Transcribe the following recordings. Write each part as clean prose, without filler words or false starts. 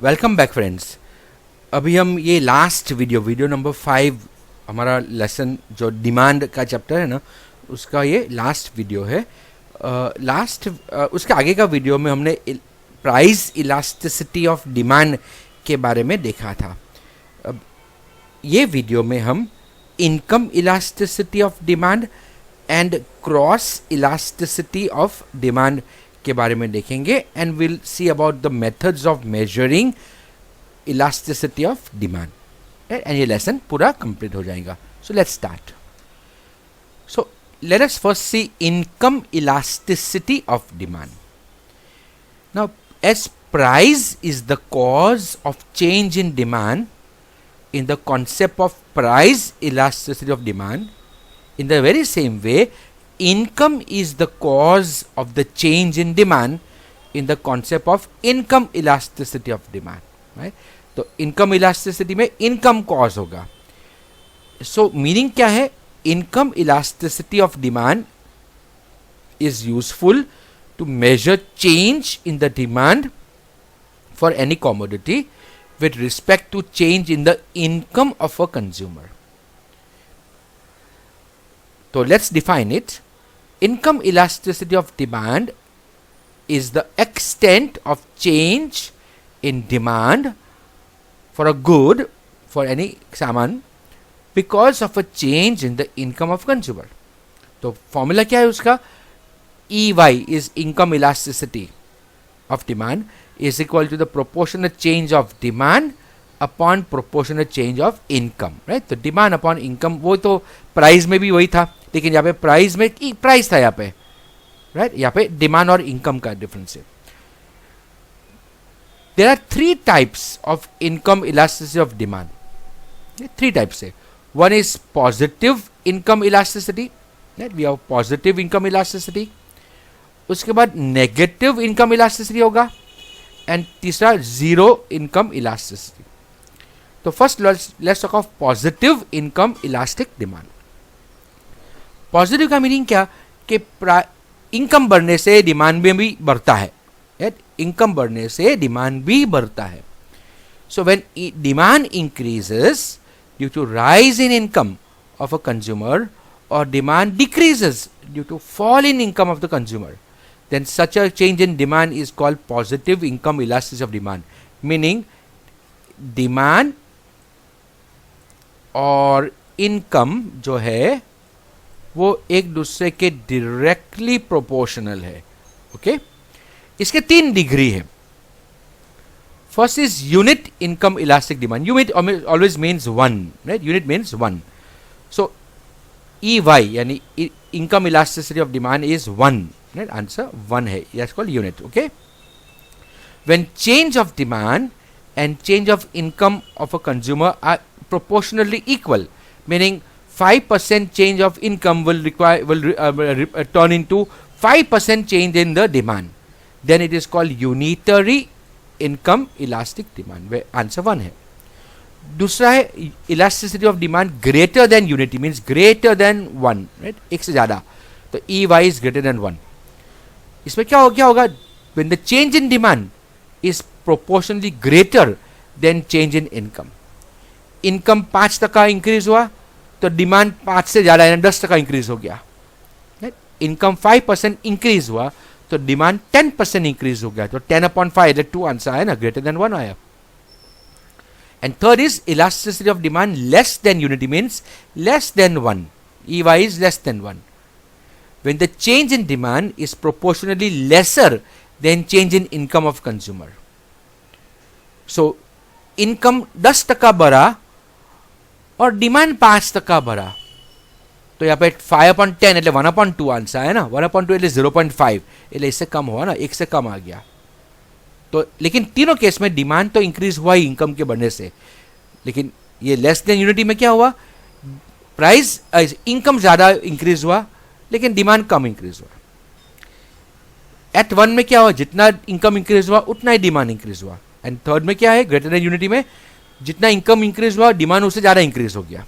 Welcome back friends. अभी हम ये लास्ट वीडियो नंबर 5 हमारा लेसन जो डिमांड का चैप्टर है ना, उसका ये लास्ट वीडियो है। उसके आगे का वीडियो में हमने प्राइस इलास्टिसिटी ऑफ डिमांड के बारे में देखा था। अब ये वीडियो में हम income elasticity of demand and cross elasticity of demand के बारे में देखेंगे and will see about the methods of measuring elasticity of demand and ये लेसन पूरा कंप्लीट हो जाएगा। So let's start. So let us first see income elasticity of demand. Now, as price is the cause of change in demand, in the concept of price elasticity of demand, in the very same way, income is the cause of the change in demand in the concept of income elasticity of demand. Right? तो income elasticity में income cause होगा. So meaning क्या है? Income elasticity of demand is useful to measure change in the demand for any commodity with respect to change in the income of a consumer. So let's define it. Income elasticity of demand is the extent of change in demand for a good, for any saman, because of a change in the income of consumer. तो formula क्या है उसका? EY is income elasticity of demand is equal to the proportionate change of demand upon proportionate change of income, right? तो demand upon income वो तो price में भी वही था, लेकिन यहाँ पे प्राइस में प्राइस था यहाँ पे, right? यहाँ पे डिमांड और इनकम का डिफरेंस है। There are 3 types of income elasticity of demand. 3 types है। One is positive income elasticity, right? We have positive income elasticity. उसके बाद negative income elasticity होगा and तीसरा zero income elasticity. तो first let's talk of positive income elastic demand. Positive का meaning क्या कि income बढ़ने से डिमांड भी बढ़ता है, right? इनकम बढ़ने से डिमांड भी बढ़ता है। So when demand increases due to rise in income of a consumer or demand decreases due to fall in income of the consumer, then such a change in demand is called positive income elasticity of demand, meaning demand और income जो है वो एक दूसरे के directly proportional है। Okay, इसके 3 degree है। First is unit income elastic demand. Unit always means 1, right? Unit means 1. So EY यानी income elasticity of demand is 1, right? Answer 1 है, that's called unit. Okay. When change of demand and change of income of a consumer are proportionally equal, meaning 5% change of income will turn into 5% change in the demand, then it is called unitary income elastic demand, way answer 1 है। दूसरा है elasticity of demand greater than unity, means greater than 1, right? एक से ज्यादा, तो EY is greater than 1। इसमें क्या होगा? When the change in demand is proportionally greater than change in income. Income 5% increase हुआ तो डिमांड 5 से ज्यादा यानी 10% इंक्रीज हो गया। इनकम 5% इंक्रीज हुआ तो डिमांड 10% इंक्रीज हो गया, तो 10/5 2 आंसर आया ना, ग्रेटर देन 1 आया। And third is elasticity of demand less than unity, means less than 1, EY is less than 1। When the change in demand is proportionally lesser than change in income of consumer. So income 10% बढ़ा और demand 5% बढ़ा, तो यहाँ पे 5/10 એટલે 1/2 answer है ना, 1/2 એટલે 0.5 એટલે इससे कम हुआ ना, 1 से कम आ गया। तो लेकिन तीनों केस में डिमांड तो इंक्रीज हुआ ही इनकम के बढ़ने से, लेकिन ये लेस देन यूनिटी में क्या हुआ? प्राइस इनकम ज्यादा इंक्रीज हुआ लेकिन डिमांड कम इंक्रीज हुआ। एट 1 में क्या हुआ? जितना इनकम इंक्रीज हुआ उतना ही डिमांड इंक्रीज हुआ। एंड थर्ड में क्या है? ग्रेटर देन यूनिटी में जितना इनकम इंक्रीज हुआ डिमांड उससे ज्यादा इंक्रीज हो गया।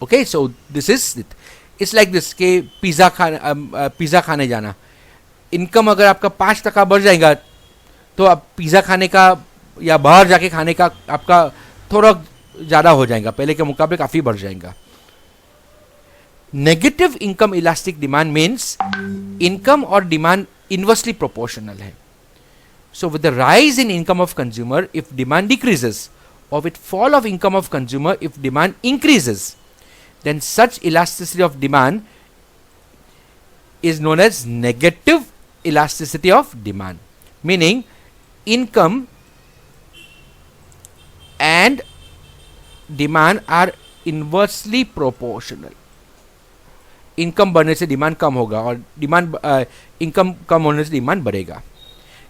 Okay, so this is it. It's like this के पिज़्ज़ा खाने जाना, इनकम अगर आपका 5% बढ़ जाएगा तो आप पिज़्ज़ा खाने का या बाहर जाके खाने का आपका थोड़ा ज़्यादा हो जाएगा, पहले के मुकाबले काफ़ी बढ़ जाएगा। Negative income elastic demand means income और डिमांड इनवर्सली प्रोपोर्शनल है। So with the rise in income of consumer, if demand decreases, or with fall of income of consumer, if demand increases, then such elasticity of demand is known as negative elasticity of demand. Meaning, income and demand are inversely proportional. Income बढ़ने से demand कम होगा और demand income कम होने से demand बढ़ेगा।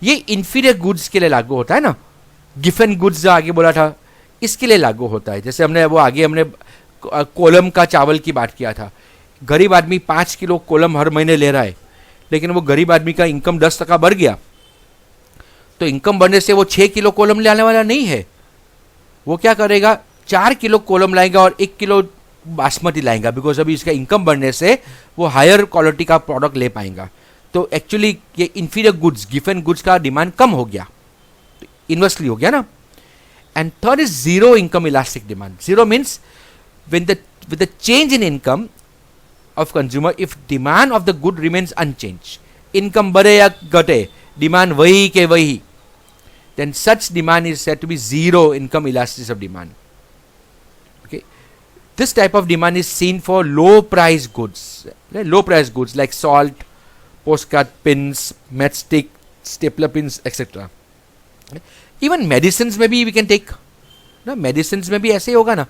ये inferior goods के लिए लागू होता है ना, गिफन गुड्स जो आगे बोला था इसके लिए लागू होता है। जैसे हमने कोलम का चावल की बात किया था, गरीब आदमी 5 किलो कोलम हर महीने ले रहा है, लेकिन वो गरीब आदमी का इनकम 10% बढ़ गया, तो इनकम बढ़ने से वो 6 किलो कोलम लाने वाला नहीं है। वो क्या करेगा, 4 किलो कोलम लाएगा और 1 किलो बासमती लाएगा, बिकॉज अभी इसका इनकम बढ़ने से वो हायर क्वालिटी का प्रोडक्ट ले पाएगा। तो एक्चुअली ये इंफीरियर गुड्स, गिफन गुड्स का डिमांड कम हो गया, इन्वर्सली हो गया ना। And third is zero income elastic demand. Zero means with the change in income of consumer, if demand of the good remains unchange, income बढ़े या घटे, डिमांड वही के वही, then such demand is said to be zero income elasticity of demand. Okay, this type of demand is seen for low price goods like salt, postcard pins, matchstick, stapler pins, etc. Even medicines में भी we can take ना, medicines में भी ऐसे ही होगा ना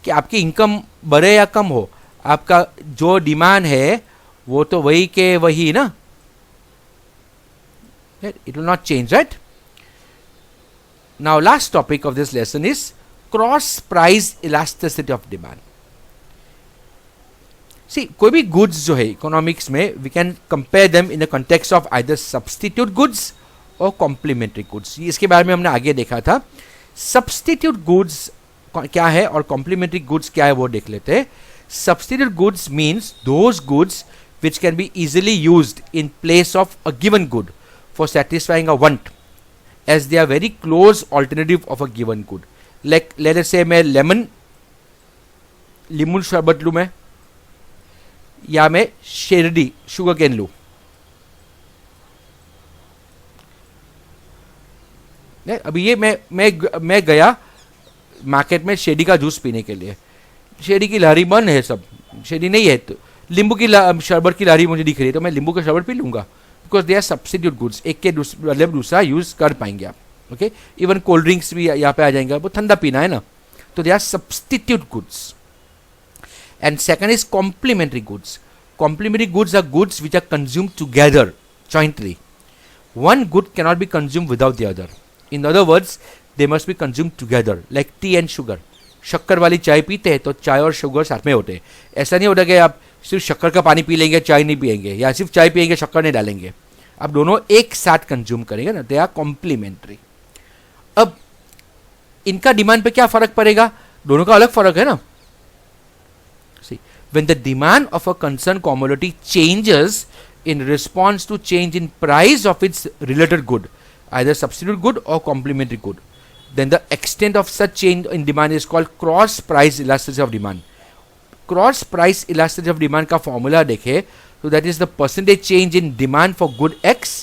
कि आपकी इनकम बढ़े या कम हो, आपका जो डिमांड है वो तो वही के वही ना, it will not change, right? Now last topic of this lesson is cross price elasticity of demand. See, कोई भी गुड्स जो है इकोनॉमिक्स में, we can compare them in the context of either substitute goods और complementary goods. इसके बारे में हमने आगे देखा था। सब्स्टिट्यूट गुड्स क्या है और कॉम्प्लीमेंट्री गुड्स क्या है वो देख लेते हैं। Substitute goods means those goods which can be easily used in place of a given good for satisfying a want, as they are very close alternative of a given good. Like let us say मैं लीमू शरबत लूँ मैं, या मैं शेरडी sugar cane लूं। अभी ये मैं गया मार्केट में शेरडी का जूस पीने के लिए, शेरडी की लहरी बंद है, सब शेरडी नहीं है, तो लींबू की शरबत की लहरी मुझे दिख रही है, तो मैं लींबू का शरबत पी लूंगा, because they are substitute goods. एक के मतलब दूसरा यूज कर पाएंगे आप। ओके, इवन कोल्ड ड्रिंक्स भी यहाँ पे आ जाएंगे, वो ठंडा पीना है ना, तो they are substitute goods. And second is complementary goods. Complementary goods are goods which are consumed together, jointly. One good cannot be consumed without the other. In other words, they must be consumed together, like tea and sugar. शक्कर वाली चाय पीते हैं तो चाय और sugar साथ में होते हैं। ऐसा नहीं होता कि आप सिर्फ शक्कर का पानी पी लेंगे, चाय नहीं पिएंगे, या सिर्फ चाय पिएंगे, शक्कर नहीं डालेंगे। आप दोनों एक साथ कंज्यूम करेंगे ना, दे आर कॉम्प्लीमेंट्री। अब इनका डिमांड पे क्या फर्क पड़ेगा, दोनों का अलग फर्क है ना। When the demand of a concerned commodity changes in response to change in price of its related good, either substitute good or complementary good, then the extent of such change in demand is called cross price elasticity of demand. Cross price elasticity of demand का formula देखें तो that is the percentage change in demand for good X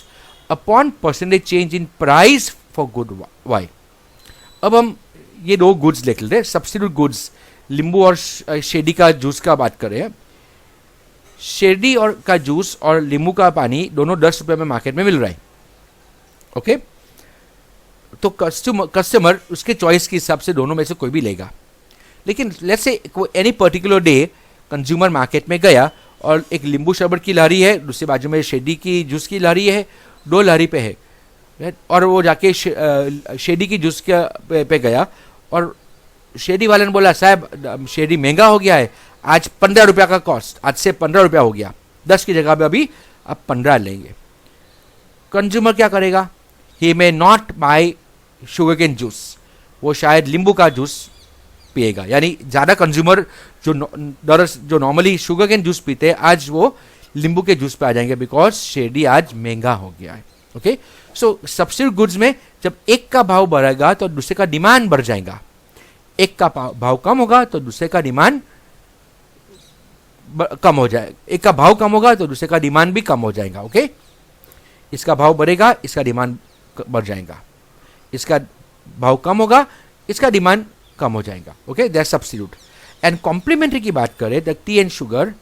upon percentage change in price for good Y. अब हम ये दो goods देख लेते हैं, सब्स्टिट्यूट गुड्स, लींबू और शेरडी का जूस का बात करें। शेरडी और का जूस और लींबू का पानी दोनों 10 रुपये में मार्केट में मिल रहा है। ओके, तो कस्टमर उसके चॉइस के हिसाब से दोनों में से कोई भी लेगा। लेकिन let's say any particular day consumer market में गया और एक लींबू शरबत की लहरी है, दूसरी बाजू में शेरडी की जूस की लहरी है, दो लहरी पे है, और वो जाके शेरडी की जूस पे गया और शेरडी वाले ने बोला साहब शेरडी महंगा हो गया है, आज 15 रुपया का कॉस्ट, आज से 15 रुपया हो गया, 10 की जगह पे अभी आप 15 लेंगे। कंज्यूमर क्या करेगा, he may not buy sugarcane juice, वो शायद लींबू का जूस पिएगा। यानी ज़्यादा कंज्यूमर जो नॉर्मली शुगर केन जूस पीते हैं आज वो लींबू के जूस पे आ जाएंगे, बिकॉज शेरडी आज महंगा हो गया है। ओके, सो सब्सिट्यूट गुड्स में जब एक का भाव बढ़ेगा तो दूसरे का डिमांड बढ़ जाएगा, एक का भाव कम होगा तो दूसरे का डिमांड कम हो जाए, एक का भाव कम होगा तो दूसरे का डिमांड भी कम हो जाएगा। ओके, इसका भाव बढ़ेगा, इसका डिमांड बढ़ जाएगा, इसका भाव कम होगा, इसका डिमांड कम हो जाएगा। Okay, that's substitute. And complementary की बात करें the tea and sugar,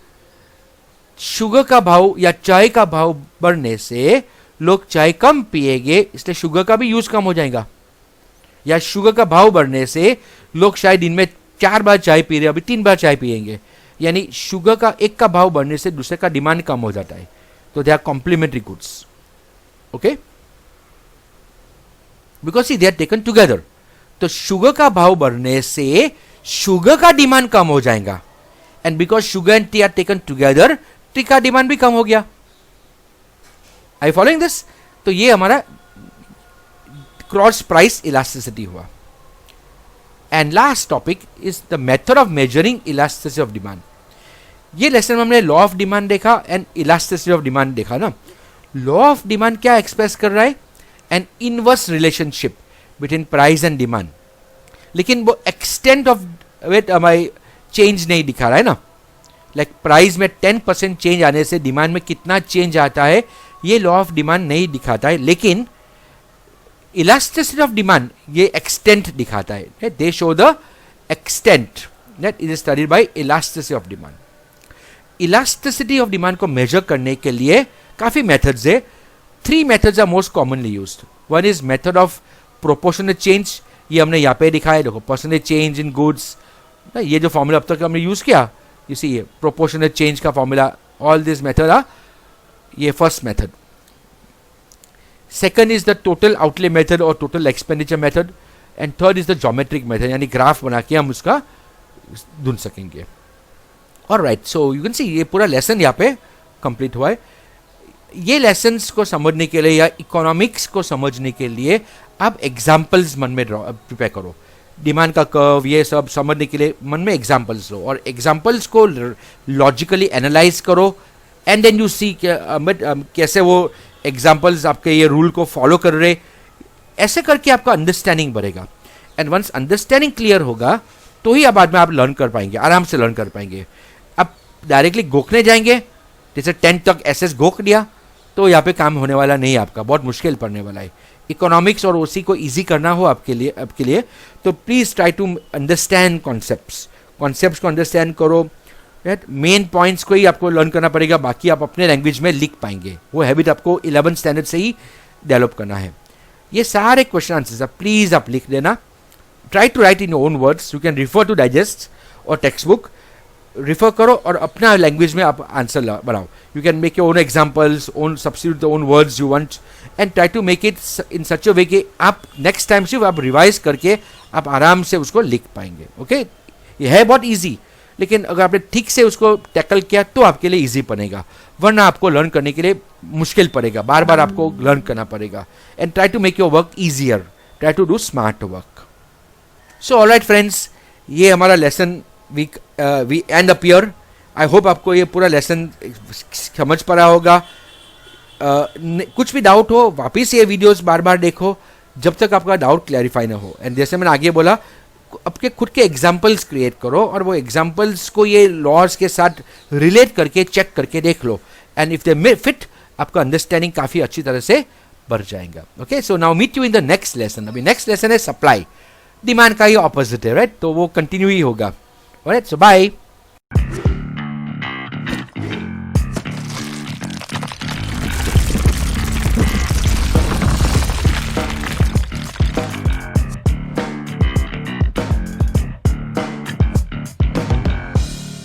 sugar का भाव या चाय का भाव बढ़ने से लोग चाय कम पिएंगे, इसलिए शुगर का भी यूज कम हो जाएगा। या शुगर का भाव बढ़ने से लोग शायद दिन में 4 बार चाय पी रहे, अभी 3 बार चाय पिएंगे, यानी शुगर का एक का भाव बढ़ने से दूसरे का डिमांड कम हो जाता है। तो they are complementary goods. Okay, because they are taken together. तो शुगर का भाव बढ़ने से शुगर का डिमांड कम हो जाएगा, and because sugar and T R taken together, T का डिमांड भी कम हो गया। आई फॉलोइंग दिस? तो ये हमारा क्रॉस प्राइस इलास्टिसिटी हुआ। And last topic is the method of measuring elasticity of demand. ये लेसन में हमने लॉ ऑफ डिमांड देखा एंड इलास्टिसिटी ऑफ डिमांड देखा ना। लॉ ऑफ डिमांड क्या एक्सप्रेस कर रहा है? N inverse relationship between price and demand, लेकिन वो एक्सटेंट ऑफ वेट हमारी चेंज नहीं दिखा रहा है ना। लाइक प्राइस में 10% चेंज आने से डिमांड में कितना चेंज आता है, ये लॉ ऑफ डिमांड नहीं दिखाता है, लेकिन इलास्टिसिटी ऑफ डिमांड ये एक्सटेंट दिखाता है। They show the extent that is studied by elasticity of demand. Elasticity of demand को मेजर करने के लिए काफी मेथड्स है। 3 methods are most commonly used. One is method of proportional change, ये हमने यहाँ पे दिखाया, देखो परसेंटेज चेंज इन गुड्स, ये जो फॉर्मूला अब तक हमने यूज किया, you see ये प्रोपोर्शनल चेंज का formula, all this method are, ये first method. Second is the total outlay method और total expenditure method, and third is the geometric method, यानी ग्राफ बना के हम उसका ढूंढ सकेंगे। Alright, so you can see ये पूरा लेसन यहाँ पे कंप्लीट हुआ है। ये लेसन्स को समझने के लिए या इकोनॉमिक्स को समझने के लिए आप एग्जाम्पल्स मन में प्रिपेयर करो। डिमांड का कर्व ये सब समझने के लिए मन में एग्जाम्पल्स लो, और एग्जाम्पल्स को लॉजिकली एनालाइज करो, एंड देन यू सी कैसे वो एग्जाम्पल्स आपके ये रूल को फॉलो कर रहे। ऐसे करके आपका अंडरस्टैंडिंग बढ़ेगा, एंड वंस अंडरस्टैंडिंग क्लियर होगा तो ही बाद में आप लर्न कर पाएंगे, आराम से लर्न कर पाएंगे। अब डायरेक्टली गोखने जाएंगे, जैसे 10 तक एसएस गोख दिया, तो यहाँ पे काम होने वाला नहीं, आपका बहुत मुश्किल पड़ने वाला है। इकोनॉमिक्स और उसी को इजी करना हो आपके लिए तो please try to understand concepts को अंडरस्टैंड करो। मेन पॉइंट्स को ही आपको लर्न करना पड़ेगा, बाकी आप अपने लैंग्वेज में लिख पाएंगे। वो हैबिट आपको 11th स्टैंडर्ड से ही डेवलप करना है। ये सारे क्वेश्चन आंसर्स प्लीज आप लिख देना। Try to write in your own words, you can refer to digest और टेक्स्ट बुक, रिफर करो और अपना लैंग्वेज में आप आंसर बनाओ। You can make your own examples, own substitute the own words you want, and try to make it in such a way कि आप next time सिर्फ आप रिवाइज करके आप आराम से उसको लिख पाएंगे। ओके, ये है बहुत ईजी, लेकिन अगर आपने ठीक से उसको टैकल किया तो आपके लिए ईजी बनेगा, वरना आपको लर्न करने के लिए मुश्किल पड़ेगा, बार बार आपको लर्न करना पड़ेगा। And try to make your work easier, try to do smart work. So alright friends, ये हमारा lesson we end up here. I hope आपको ये पूरा लेसन समझ पा रहा होगा। कुछ भी डाउट हो वापिस ये वीडियोस बार बार देखो जब तक आपका डाउट क्लैरिफाई ना हो। एंड जैसे मैंने आगे बोला, आपके खुद के एग्जाम्पल्स क्रिएट करो और वो एग्जाम्पल्स को ये लॉज के साथ रिलेट करके चेक करके देख लो, एंड इफ दे फिट आपका अंडरस्टैंडिंग काफ़ी अच्छी तरह से बढ़ जाएगा। Okay, so now meet you in the next lesson. अभी नेक्स्ट लेसन है सप्लाई, डिमांड का ही ऑपोजिट है, राइट? तो वो कंटिन्यू ही होगा। ऑलराइट, सो बाय।